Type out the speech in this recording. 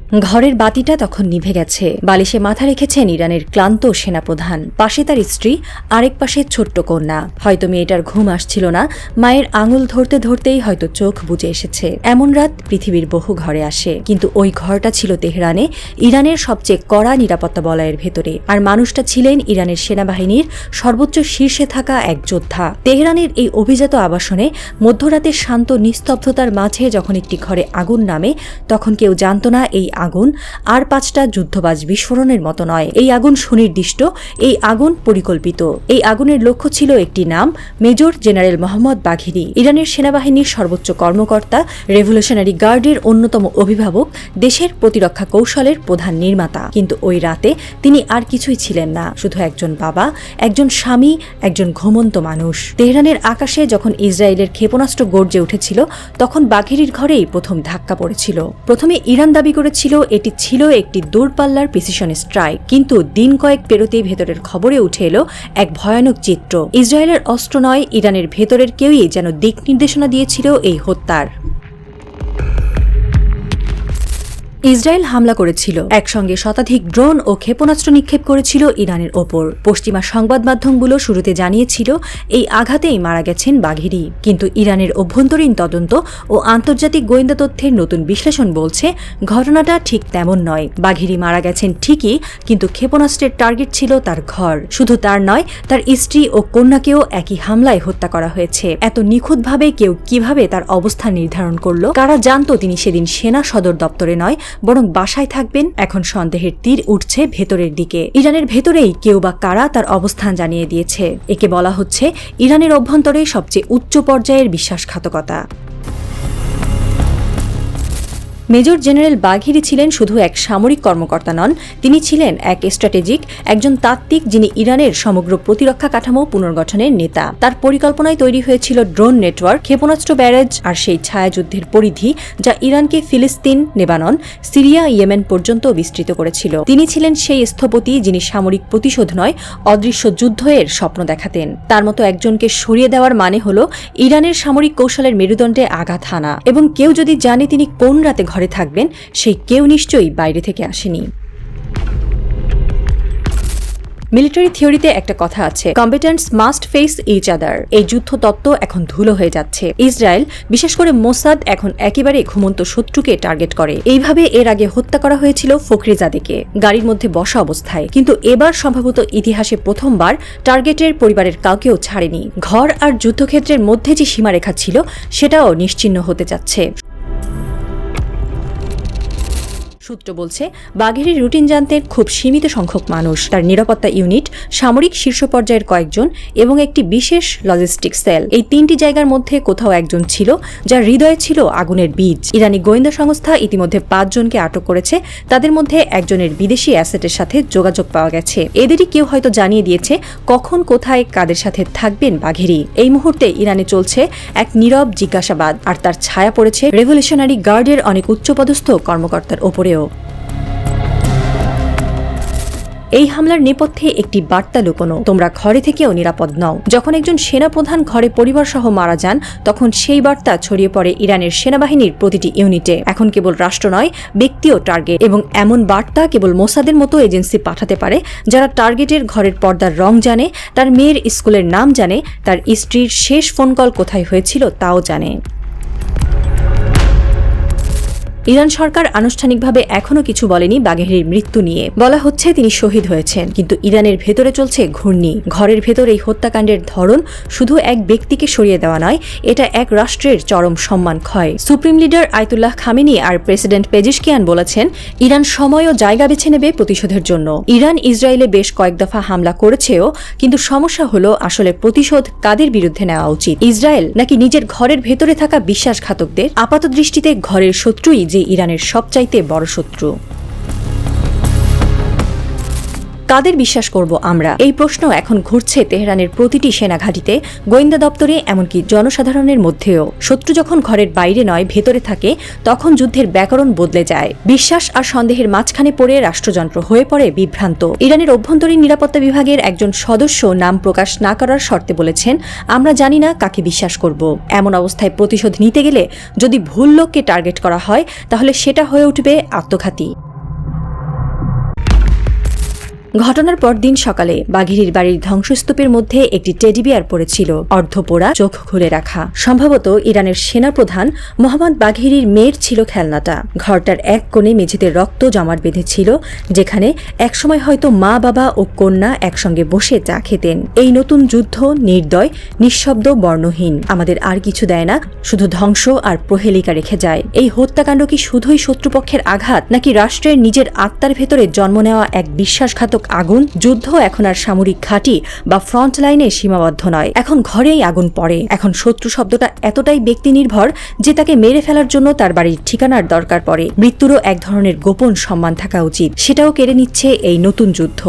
ঘরের বাতিটা তখন নিভে গেছে। বালিশে মাথা রেখেছেন ইরানের ক্লান্ত সেনাপ্রধান। পাশে তার স্ত্রী, আরেক পাশে ছোট্ট কন্যা। হয়তো মেয়েটার ঘুম আসছিল না, মায়ের আঙুল ধরতে ধরতেই হয়তো চোখ বুজে এসেছে। এমন রাত পৃথিবীর বহু ঘরে আসে, কিন্তু ওই ঘরটা ছিল তেহরানে, ইরানের সবচেয়ে কড়া নিরাপত্তা বলয়ের ভেতরে। আর মানুষটা ছিলেন ইরানের সেনাবাহিনীর সর্বোচ্চ শীর্ষে থাকা এক যোদ্ধা। তেহরানের এই অভিজাত আবাসনে মধ্যরাতের শান্ত নিস্তব্ধতার মাঝে যখন একটি ঘরে আগুন নামে, তখন কেউ জানত না এই আগুন আর 5টা যুদ্ধবাজ বিস্ফোরণের মতো নয়। এই আগুন সুনির্দিষ্ট, এই আগুন পরিকল্পিত। এই আগুনের লক্ষ্য ছিল একটি নাম, মেজর জেনারেল মোহাম্মদ বাঘেরি, ইরানের সেনাবাহিনীর সর্বোচ্চ কর্মকর্তা, রেভলিউশনারি গার্ডের অন্যতম অভিভাবক, দেশের প্রতিরক্ষা কৌশলের প্রধান নির্মাতা। কিন্তু ওই রাতে তিনি আর কিছুই ছিলেন না, শুধু একজন বাবা, একজন স্বামী, একজন ঘুমন্ত মানুষ। তেহরানের আকাশে যখন ইসরায়েলের ক্ষেপণাস্ত্র গর্জে উঠেছিল, তখন বাঘেরির ঘরেই প্রথম ধাক্কা পড়েছিল। প্রথমে ইরান দাবি করেছিল এটি ছিল একটি দূরপাল্লার প্রিসিশন স্ট্রাইক, কিন্তু দিন কয়েক পেরোতেই ভেতরের খবরে উঠে এলো এক ভয়ানক চিত্র। ইসরায়েলের অস্ত্র নয়, ইরানের ভেতরের কেউই যেন দিক নির্দেশনা দিয়েছিল এই হত্যার। ইসরায়েল হামলা করেছিল, একসঙ্গে শতাধিক ড্রোন ও ক্ষেপণাস্ত্র নিক্ষেপ করেছিল ইরানের ওপর। পশ্চিমা সংবাদ মাধ্যমগুলো শুরুতে জানিয়েছিল এই আঘাতেই মারা গেছেন বাঘেরি, কিন্তু ইরানের অভ্যন্তরীণ তদন্ত ও আন্তর্জাতিক গোয়েন্দা তথ্যের নতুন বিশ্লেষণ বলছে ঘটনাটা ঠিক তেমন নয়। বাঘেরি মারা গেছেন ঠিকই, কিন্তু ক্ষেপণাস্ত্রের টার্গেট ছিল তার ঘর। শুধু তার নয়, তার স্ত্রী ও কন্যাকেও একই হামলায় হত্যা করা হয়েছে। এত নিখুঁতভাবে কেউ কিভাবে তার অবস্থান নির্ধারণ করল? কারা জানতো তিনি সেদিন সেনা সদর দপ্তরে নয়, বরং বাসায় থাকবেন? এখন সন্দেহের তীর উঠছে ভেতরের দিকে। ইরানের ভেতরেই কেউ বা কারা তার অবস্থান জানিয়ে দিয়েছে। একে বলা হচ্ছে ইরানের অভ্যন্তরে সবচেয়ে উচ্চ পর্যায়ের বিশ্বাসঘাতকতা। মেজর জেনারেল বাঘেরি ছিলেন শুধু এক সামরিক কর্মকর্তা নন, তিনি ছিলেন এক স্ট্র্যাটেজিক, একজন তাত্ত্বিক, যিনি ইরানের সমগ্র প্রতিরক্ষা কাঠামো পুনর্গঠনের নেতা। তার পরিকল্পনায় তৈরি হয়েছিল ড্রোন নেটওয়ার্ক, ক্ষেপণাস্ত্র ব্যারেজ আর সেই ছায়াযুদ্ধের পরিধি যা ইরানকে ফিলিস্তিন, লেবানন, সিরিয়া, ইয়েমেন পর্যন্ত বিস্তৃত করেছিল। তিনি ছিলেন সেই স্থপতি যিনি সামরিক প্রতিশোধ নয়, অদৃশ্য যুদ্ধের স্বপ্ন দেখাতেন। তার মতো একজনকে সরিয়ে দেওয়ার মানে হলো ইরানের সামরিক কৌশলের মেরুদণ্ডে আঘাত হানা। এবং কেউ যদি জানে তিনি কোন রাতে ঘরে থাকবেন, সেই কেউ নিশ্চয়ই বাইরে থেকে আসেনি। মিলিটারি থিওরিতে একটা কথা আছে, কম্বেটেন্টস মাস্ট ফেস ইচ আদার। এই যুদ্ধ তত্ত্ব এখন ধুলো হয়ে যাচ্ছে। ইসরায়েল, বিশেষ করে মোসাদ, এখন একেবারে ঘুমন্ত শত্রুকে টার্গেট করে। এইভাবে এর আগে হত্যা করা হয়েছিল ফখরিজাদেকে গাড়ির মধ্যে বসা অবস্থায়, কিন্তু এবার সম্ভবত ইতিহাসে প্রথমবার টার্গেটের পরিবারের কাউকেও ছাড়েনি। ঘর আর যুদ্ধক্ষেত্রের মধ্যে যে সীমারেখা ছিল, সেটাও নিশ্চিহ্ন হতে যাচ্ছে। সূত্র বলছে বাঘেরির রুটিন জানতেন খুব সীমিত সংখ্যক মানুষ, তার নিরাপত্তা ইউনিট, সামরিক শীর্ষ পর্যায়ের কয়েকজন এবং একটি বিশেষ লজিস্টিক সেল। এই 3টি জায়গার মধ্যে কোথাও একজন ছিল যার হৃদয়ে ছিল আগুনের বীজ। ইরানি গোয়েন্দা সংস্থা ইতিমধ্যে 5 জনকে আটক করেছে। তাদের মধ্যে একজনের বিদেশি অ্যাসেটের সাথে যোগাযোগ পাওয়া গেছে। এদেরই কেউ হয়তো জানিয়ে দিয়েছে কখন, কোথায়, কাদের সাথে থাকবেন বাঘেরি। এই মুহূর্তে ইরানে চলছে এক নীরব জিজ্ঞাসাবাদ, আর তার ছায়া পড়েছে রেভলিউশনারি গার্ডের অনেক উচ্চপদস্থ কর্মকর্তার ওপরেও। এই হামলার নেপথ্যে একটি বার্তা লুকোনো, তোমরা ঘরে থেকেও নিরাপদ নও। যখন একজন সেনাপ্রধান ঘরে পরিবার সহ মারা যান, তখন সেই বার্তা ছড়িয়ে পড়ে ইরানের সেনাবাহিনীর প্রতিটি ইউনিটে। এখন কেবল রাষ্ট্র নয়, ব্যক্তিও টার্গেট। এবং এমন বার্তা কেবল মোসাদের মতো এজেন্সি পাঠাতে পারে, যারা টার্গেটের ঘরের পর্দার রং জানে, তার মেয়ের স্কুলের নাম জানে, তার স্ত্রীর শেষ ফোন কল কোথায় হয়েছিল তাও জানে। ইরান সরকার আনুষ্ঠানিকভাবে এখনো কিছু বলেনি বাঘেরির মৃত্যু নিয়ে। বলা হচ্ছে তিনি শহীদ হয়েছেন, কিন্তু ইরানের ভেতরে চলছে ঘূর্ণি। ঘরের ভেতর এই হত্যাকাণ্ডের ধরন শুধু এক ব্যক্তিকে সরিয়ে দেওয়া নয়, এটা এক রাষ্ট্রের চরম সম্মান ক্ষয়। সুপ্রিম লিডার আয়াতুল্লাহ খামেনি আর প্রেসিডেন্ট পেজিশকিয়ান বলেছেন ইরান সময় ও জায়গা বেছে নেবে প্রতিশোধের জন্য। ইরান ইসরায়েলে বেশ কয়েক দফা হামলা করেছেও, কিন্তু সমস্যা হলো আসলে প্রতিশোধ কাদের বিরুদ্ধে নেওয়া উচিত, ইসরায়েল নাকি নিজের ঘরের ভেতরে থাকা বিশ্বাসঘাতকদের? আপাতদৃষ্টিতে ঘরের শত্রুই যে ইরানের সবচাইতে বড় শত্রু। কাদের বিশ্বাস করব আমরা? এই প্রশ্ন এখন ঘুরছে তেহরানের প্রতিটি সেনাঘাঁটিতে, গোয়েন্দা দপ্তরে, এমনকি জনসাধারণের মধ্যেও। শত্রু যখন ঘরের বাইরে নয় ভেতরে থাকে, তখন যুদ্ধের ব্যাকরণ বদলে যায়। বিশ্বাস আর সন্দেহের মাঝখানে পড়ে রাষ্ট্রযন্ত্র হয়ে পড়ে বিভ্রান্ত। ইরানের অভ্যন্তরীণ নিরাপত্তা বিভাগের একজন সদস্য নাম প্রকাশ না করার শর্তে বলেছেন, আমরা জানি না কাকে বিশ্বাস করব। এমন অবস্থায় প্রতিশোধ নিতে গেলে যদি ভুল লোককে টার্গেট করা হয়, তাহলে সেটা হয়ে উঠবে আত্মঘাতী। ঘটনার পর দিন সকালে বাঘিরির বাড়ির ধ্বংসস্তূপের মধ্যে একটি টেডি বিয়ার পড়েছিল, অর্ধপোড়া, চোখ খুলে রাখা। সম্ভবত ইরানের সেনাপ্রধান মোহাম্মদ বাঘিরির মেয়ের ছিল খেলনাটা। ঘরটার এক কোণে মেঝেতে রক্ত জমাট বেঁধেছিল, যেখানে একসময় হয়তো মা, বাবা ও কন্যা একসঙ্গে বসে চা খেতেন। এই নতুন যুদ্ধ নির্দয়, নিঃশব্দ, বর্ণহীন, আমাদের আর কিছু দেয় না, শুধু ধ্বংস আর প্রহেলিকা রেখে যায়। এই হত্যাকাণ্ড কি শুধুই শত্রুপক্ষের আঘাত, নাকি রাষ্ট্রের নিজের আত্মার ভেতরে জন্ম নেওয়া এক বিশ্বাসঘাতক আগুন? যুদ্ধ এখন আর সামরিক ঘাঁটি বা ফ্রন্ট লাইনে সীমাবদ্ধ নয়, এখন ঘরেই আগুন পড়ে। এখন শত্রু শব্দটা এতটাই ব্যক্তি নির্ভর যে তাকে মেরে ফেলার জন্য তার বাড়ির ঠিকানার দরকার পড়ে। মৃত্যুরও এক ধরনের গোপন সম্মান থাকা উচিত, সেটাও কেড়ে নিচ্ছে এই নতুন যুদ্ধ।